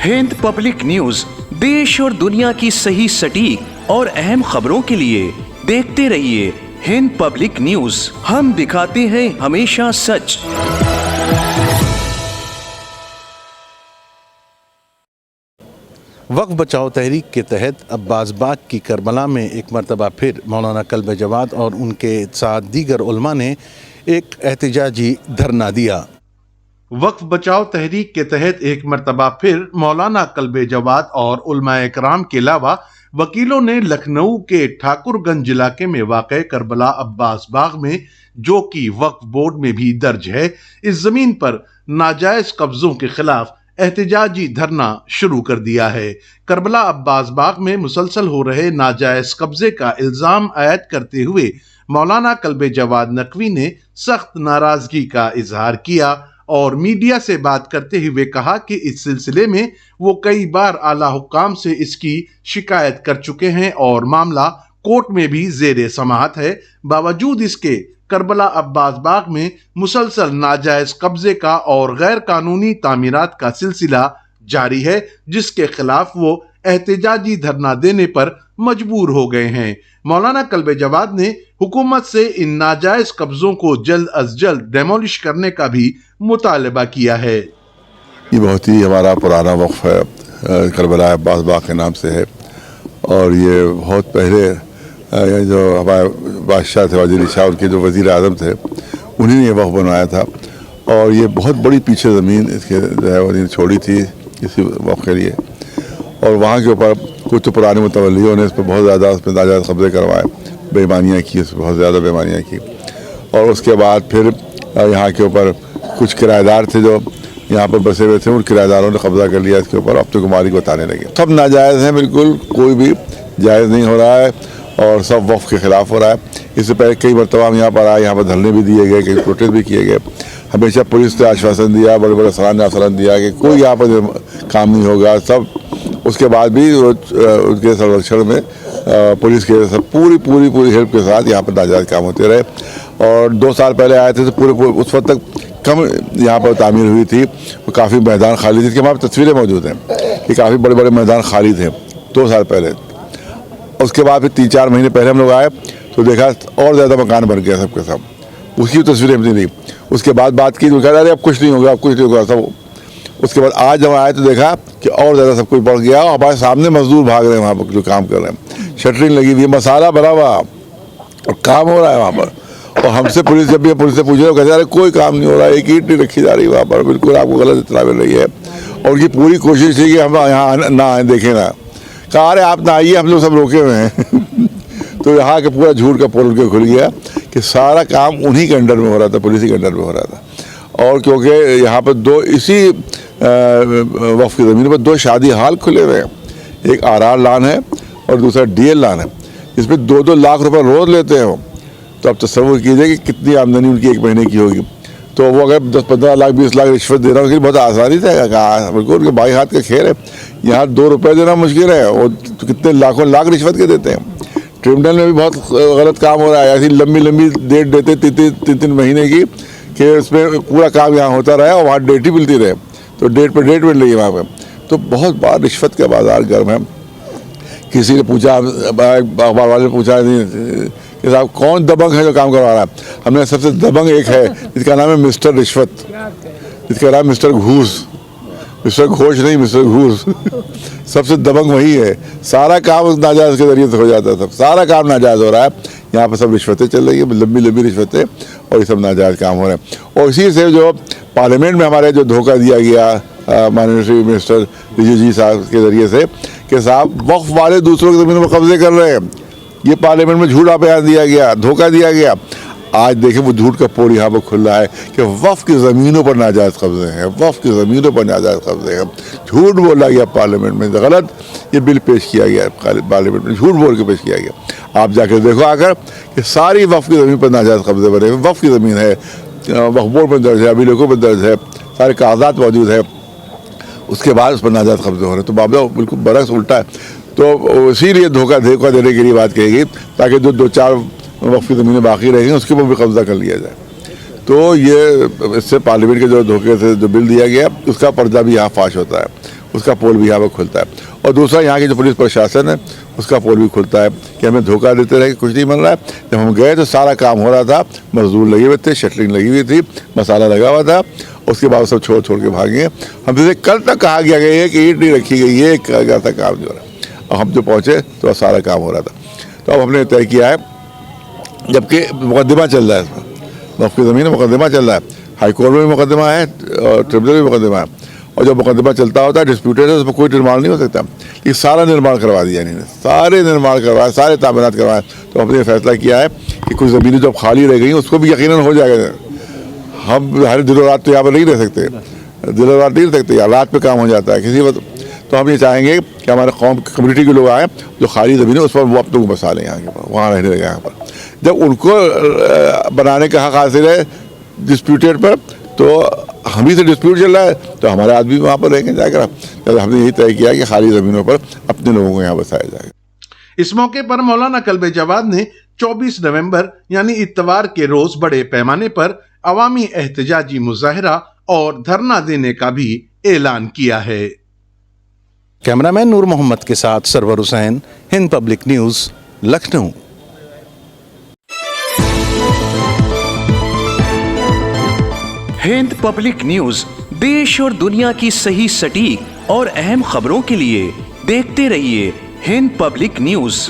Hind public news देश और दुनिया की सही सटीक और अहम खबरों के लिए देखते रहिए हिंद पब्लिक न्यूज। हम दिखाते हैं हमेशा सच। वक्फ बचाओ तहरीक के तहत अब्बास बाग की करबला में एक मरतबा फिर मौलाना कल्ब जवाद और उनके साथ दीगर उलमा ने एक एहतजाजी धरना दिया। वक्फ बचाओ तहरीक के तहत एक मरतबा फिर मौलाना कल्ब जवाद और उलमाए कराम के अलावा वकीलों ने लखनऊ के ठाकुरगंज इलाके में वाक़े करबला अब्बास बाग में, जो कि वक्फ बोर्ड में भी दर्ज है, इस जमीन पर नाजायज कब्जों के खिलाफ एहतजाजी धरना शुरू कर दिया है। करबला अब्बास बाग में मुसलसल हो रहे नाजायज कब्जे का इल्जाम आयद करते हुए मौलाना कल्ब जवाद नकवी ने सख्त नाराजगी का इजहार किया और मीडिया से बात करते हुए कहा कि इस सिलसिले में वो कई बार आला हुक्काम से इसकी शिकायत कर चुके हैं और मामला कोर्ट में भी जेरे समाअत है। बावजूद इसके करबला अब्बास बाग में मुसलसल नाजायज कब्जे का और गैर कानूनी तामीरात का सिलसिला जारी है, जिसके खिलाफ वो एहतजाजी धरना देने पर मजबूर हो गए हैं। मौलाना कल्ब जवाद ने हुकूमत से इन नाजायज कब्जों को जल्द अज जल्द डेमोलिश करने का भी मुतालबा किया है। ये बहुत ही हमारा पुराना वक्फ है, करबला अब्बास बाग के नाम से है और ये बहुत पहले जो हमारे बादशाह थे, वज़ीर शाह, उनके जो वज़ीर आज़म थे, उन्हीं ने ये वक्फ बनवाया था और ये बहुत बड़ी पीछे ज़मीन इसके जो है उन्होंने छोड़ी थी इसी वक्फ के लिए और वहाँ के ऊपर कुछ तो पुराने मुतवल्लियों ने इस पर बहुत ज़्यादा उसमें नाजायज़ कब्जे करवाए, बेईमानियाँ की, उस पर बहुत ज़्यादा बेईमानियाँ की और उसके बाद फिर यहाँ के ऊपर कुछ किराएदार थे जो यहाँ पर बसे हुए थे, उन किराएदारों ने कब्जा कर लिया इसके ऊपर। अब तो कुमारी को बताने लगे सब नाजायज़ हैं, बिल्कुल कोई भी जायज़ नहीं हो रहा है और सब वक्फ के ख़िलाफ़ हो रहा है। इससे पहले कई मरतबा हम यहाँ पर आए, यहाँ पर धरने भी दिए गए, कई प्रोटेस्ट भी किए गए। हमेशा पुलिस ने आश्वासन दिया, बड़े बड़े अफसरान ने आश्वासन दिया कि कोई यहाँ पर काम नहीं होगा सब। उसके बाद भी उनके संरक्षण में पुलिस के सब पूरी हेल्प के साथ यहाँ पर नाजायज़ काम होते रहे और 2 साल पहले आए थे तो पूरे उस वक्त तक कम यहाँ पर तामीर हुई थी, काफ़ी मैदान खाली थे। इसके हमारे तस्वीरें मौजूद हैं कि काफ़ी बड़े बड़े मैदान खाली थे 2 साल पहले। उसके बाद फिर 3-4 महीने पहले हम लोग आए तो देखा और ज़्यादा मकान बन गया सबके सब, उसकी तस्वीरें हमने ली। उसके बाद बात की तो कहा अरे अब कुछ नहीं होगा, अब कुछ नहीं होगा सब। उसके बाद आज जब आए तो देखा कि और ज़्यादा सब कुछ बढ़ गया और हमारे सामने मजदूर भाग रहे हैं वहाँ पर जो काम कर रहे हैं, शटरिंग लगी हुई है, मसाला भरा हुआ और काम हो रहा है वहाँ पर। और हमसे पुलिस जब भी पुलिस से पूछ रहे हो कहते अरे कोई काम नहीं हो रहा है, एक ईंट नहीं रखी जा रही वहाँ पर, बिल्कुल आपको गलत इत्तला मिल रही है। और उनकी पूरी कोशिश थी कि हम यहाँ ना आए, देखें ना। कहा अरे आप ना आइए, हम लोग सब रोके हुए हैं तो यहाँ के पूरा झूठ का पोल उनके खुल गया कि सारा काम उन्हीं के अंडर में हो रहा था, पुलिस के अंडर में हो रहा था। और क्योंकि यहाँ पर दो इसी वक्फ की ज़मीन पर 2 शादी हाल खुले हुए हैं, एक RR लान है और दूसरा DL लान है, इसमें 2-2 लाख रुपए रोज़ लेते हैं। तो अब तसव्वुर कीजिए कि कितनी आमदनी उनकी एक महीने की होगी। तो वो अगर 10-15 लाख 20 लाख रिश्वत दे रहा है, बहुत आसानी से बिल्कुल उनके बाई हाथ का खेल है। यहाँ 2 रुपये देना मुश्किल है, वो तो कितने लाखों लाख रिश्वत के देते हैं। ट्रिब्यूनल में भी बहुत गलत काम हो रहा है, ऐसी लंबी डेट देते 3-3 महीने की कि उसमें पूरा काम यहाँ होता रहे और वहाँ डेट ही मिलती रहे, तो डेट पर डेट मिल रही है वहाँ पर। तो बहुत बार रिश्वत का बाजार गर्म है। किसी ने पूछा, अखबार वाले ने पूछा कि साहब कौन दबंग है जो काम करवा रहा है। हमने सबसे दबंग एक है जिसका नाम है मिस्टर रिश्वत, जिसका नाम मिस्टर घूस, मिस्टर घोष नहीं, मिस्टर घूस सबसे दबंग वही है। सारा काम उस नाजायज़ के जरिए से हो जाता है, सब सारा काम नाजायज़ हो रहा है। यहाँ पर सब रिश्वतें चल रही है, लंबी रिश्वतें, और ये सब नाजायज़ काम हो रहे हैं। और इसी से जो पार्लियामेंट में हमारे जो धोखा दिया गया माननीय मिनिस्टर रिजिजू जी साहब के ज़रिए से कि साहब वक्फ वाले दूसरों की ज़मीनों पर कब्जे कर रहे हैं, ये पार्लियामेंट में झूठा बयान दिया गया, धोखा दिया गया। आज देखें वो झूठ का पोल यहाँ पर खुल रहा है कि वक्फ की ज़मीनों पर नाजायज़ कब्जे हैं, वक्फ की ज़मीनों पर नाजायज़ कब्जे हैं। झूठ बोला गया पार्लियामेंट में, गलत ये बिल पेश किया गया पार्लियामेंट में, झूठ बोल के पेश किया गया। आप जाकर देखो आकर कि सारी वक्फ की ज़मीन पर नाजायज़ कब्जे बने, वक्फ की ज़मीन है, वक्फ बोर्ड में दर्ज है, अभिलेखों में दर्ज है, सारे कागजात मौजूद है, उसके बाद उस पर नाजायज़ कब्जे हो रहे हैं। तो मामला बिल्कुल बरक्स उल्टा है। तो इसीलिए धोखा देने के लिए बात कहेगी ताकि जो 2-4 वक्फ की ज़मीनें बाकी रहेंगी उसके ऊपर भी कब्जा कर लिया जाए। तो ये इससे पार्लियामेंट के जो धोखे से जो बिल दिया गया उसका पर्दा भी यहाँ फाश होता है। उसका पोल भी यहाँ पर खुलता है। और दूसरा, यहाँ की जो पुलिस प्रशासन है उसका पोल भी खुलता है कि हमें धोखा देते रहे कि कुछ नहीं बन रहा है। जब हम गए तो सारा काम हो रहा था, मजदूर लगे हुए थे, शटरिंग लगी हुई थी, मसाला लगा हुआ था। उसके बाद सब छोड़ के भागे। हम जैसे कल तक कहा गया है कि ईंट नहीं रखी गई है, क्या था, काम नहीं हो रहा। और हम जो पहुँचे तो सारा काम हो रहा था। तो अब हमने तय किया है, जबकि मुकदमा चल रहा है, इसमें वक्फ की ज़मीन में मुकदमा चल रहा है, हाई कोर्ट में भी मुकदमा है और ट्रिब्यूनल में भी मुकदमा है। और जब मुकदमा चलता होता है, डिस्प्यूटेड है, उसमें कोई निर्माण नहीं हो सकता। ये सारा निर्माण करवा दिया इन्होंने, सारे निर्माण करवाए, सारे तामीरात करवाए। तो हमने फैसला किया है कि कुछ ज़मीनें जब खाली रह गई उसको भी यकीनन हो जाएगा। हम हर दिनों रात तो यहाँ पर नहीं रह सकते, दिनों रात नहीं रह सकते, या रात पे काम हो जाता है किसी वक्त। तो हम ये चाहेंगे कि हमारे कौम कम्युनिटी के लोग आएँ, जो खाली ज़मीन है उस पर वो अपने को बसा लें, यहाँ के पर वहाँ रहने लगे। यहाँ पर जब उनको बनाने का हक हासिल है डिस्प्यूटेड पर, तो हम ही से डिस्प्यूट चल रहा है तो हमारे आदमी वहाँ पर रहेंगे जाकर। तो हमने यही तय किया कि खाली ज़मीनों पर अपने लोगों को यहाँ बसाया जाएगा। इस मौके पर मौलाना कल्बे जवाद ने 24 नवंबर यानी इत्तवार के रोज बड़े पैमाने पर अवामी एहतजाजी मुजाहरा और धरना देने का भी ऐलान किया है। कैमरामैन नूर मोहम्मद के साथ Sarwar Hussain, Hind public news, Lucknow. Hind public news देश और दुनिया की सही, सटीक और अहम खबरों के लिए देखते रहिए हिंद पब्लिक न्यूज।